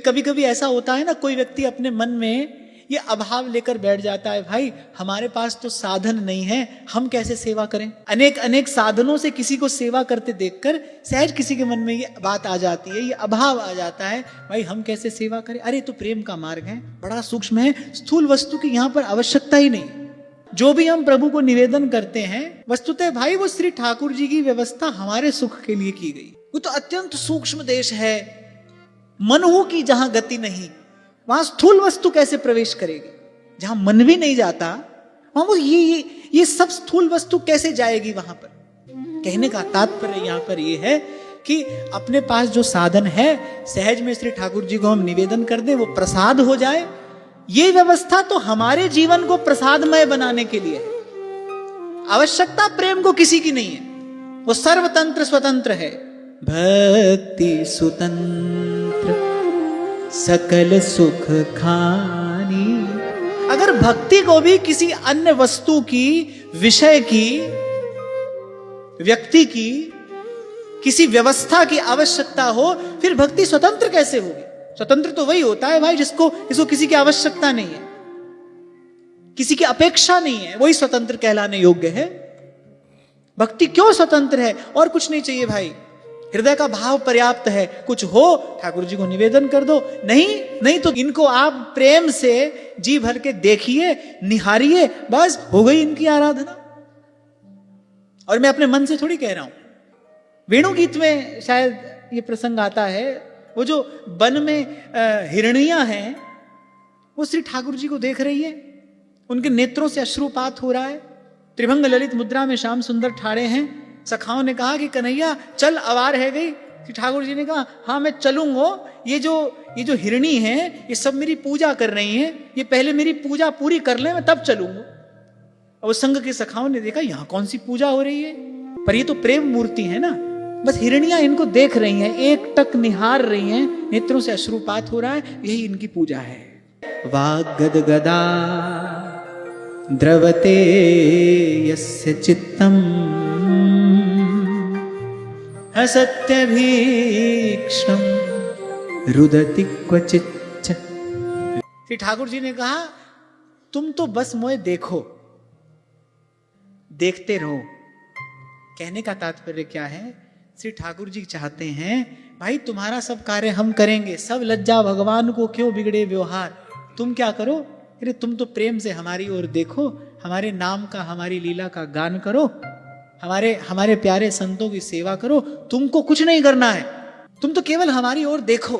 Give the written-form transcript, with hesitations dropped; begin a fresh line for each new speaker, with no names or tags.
कभी कभी ऐसा होता है ना, कोई व्यक्ति अपने मन में ये अभाव लेकर बैठ जाता है, भाई हमारे पास तो साधन नहीं है, हम कैसे सेवा करें। अनेक अनेक साधनों से किसी को सेवा करते देखकर सहज किसी के मन में ये बात आ जाती है, ये अभाव आ जाता है, भाई हम कैसे सेवा करें। अरे तो प्रेम का मार्ग है, बड़ा सूक्ष्म है, स्थूल वस्तु की यहां पर आवश्यकता ही नहीं। जो भी हम प्रभु को निवेदन करते हैं वस्तुतः भाई वो श्री ठाकुर जी की व्यवस्था हमारे सुख के लिए की गई। वो तो अत्यंत सूक्ष्म देश है, मनहु की जहां गति नहीं, वहां स्थूल वस्तु कैसे प्रवेश करेगी। जहां मन भी नहीं जाता वहां वो ये सब स्थूल वस्तु कैसे जाएगी वहां पर। कहने का तात्पर्य यहां पर ये है कि अपने पास जो साधन है सहज में श्री ठाकुर जी को हम निवेदन कर दें, वो प्रसाद हो जाए। ये व्यवस्था तो हमारे जीवन को प्रसादमय बनाने के लिए है। आवश्यकता प्रेम को किसी की नहीं है, वो सर्वतंत्र स्वतंत्र है। भक्ति सुतंत्र सकल सुख खानी। अगर भक्ति को भी किसी अन्य वस्तु की, विषय की, व्यक्ति की, किसी व्यवस्था की आवश्यकता हो, फिर भक्ति स्वतंत्र कैसे होगी। स्वतंत्र तो वही होता है भाई जिसको किसी की आवश्यकता नहीं है, किसी की अपेक्षा नहीं है, वही स्वतंत्र कहलाने योग्य है। भक्ति क्यों स्वतंत्र है, और कुछ नहीं चाहिए भाई, हृदय का भाव पर्याप्त है। कुछ हो ठाकुर जी को निवेदन कर दो, नहीं तो इनको आप प्रेम से जी भर के देखिए, निहारिए, बस हो गई इनकी आराधना। और मैं अपने मन से थोड़ी कह रहा हूं, वेणु गीत में शायद ये प्रसंग आता है, वो जो वन में हिरणियां हैं वो श्री ठाकुर जी को देख रही है, उनके नेत्रों से अश्रुपात हो रहा है, त्रिभंग ललित मुद्रा में श्याम सुंदर ठाड़े हैं। सखाओं ने कहा कि कन्हैया चल, अवार है गई। श्री ठाकुर जी ने कहा हाँ मैं चलूंगा, ये जो हिरणी है ये सब मेरी पूजा कर रही हैं, ये पहले मेरी पूजा पूरी कर ले, मैं तब चलूंगा। और संघ के सखाओं ने देखा यहाँ कौन सी पूजा हो रही है, पर ये तो प्रेम मूर्ति है ना, बस हिरणियां इनको देख रही हैं, एक टक निहार रही हैं, नेत्रों से अश्रुपात हो रहा है, यही इनकी पूजा है। वाग्गद गदा द्रवते यस्य चित्तम असत्यभीक्ष्णं रुदति क्वचिच्च। श्री ठाकुर जी ने कहा तुम तो बस मोए देखो, देखते रहो। कहने का तात्पर्य क्या है, श्री ठाकुर जी चाहते हैं भाई तुम्हारा सब कार्य हम करेंगे, सब लज्जा भगवान को क्यों बिगड़े व्यवहार, तुम क्या करो, अरे तुम तो प्रेम से हमारी ओर देखो, हमारे नाम का, हमारी लीला का गान करो, हमारे प्यारे संतों की सेवा करो। तुमको कुछ नहीं करना है, तुम तो केवल हमारी ओर देखो।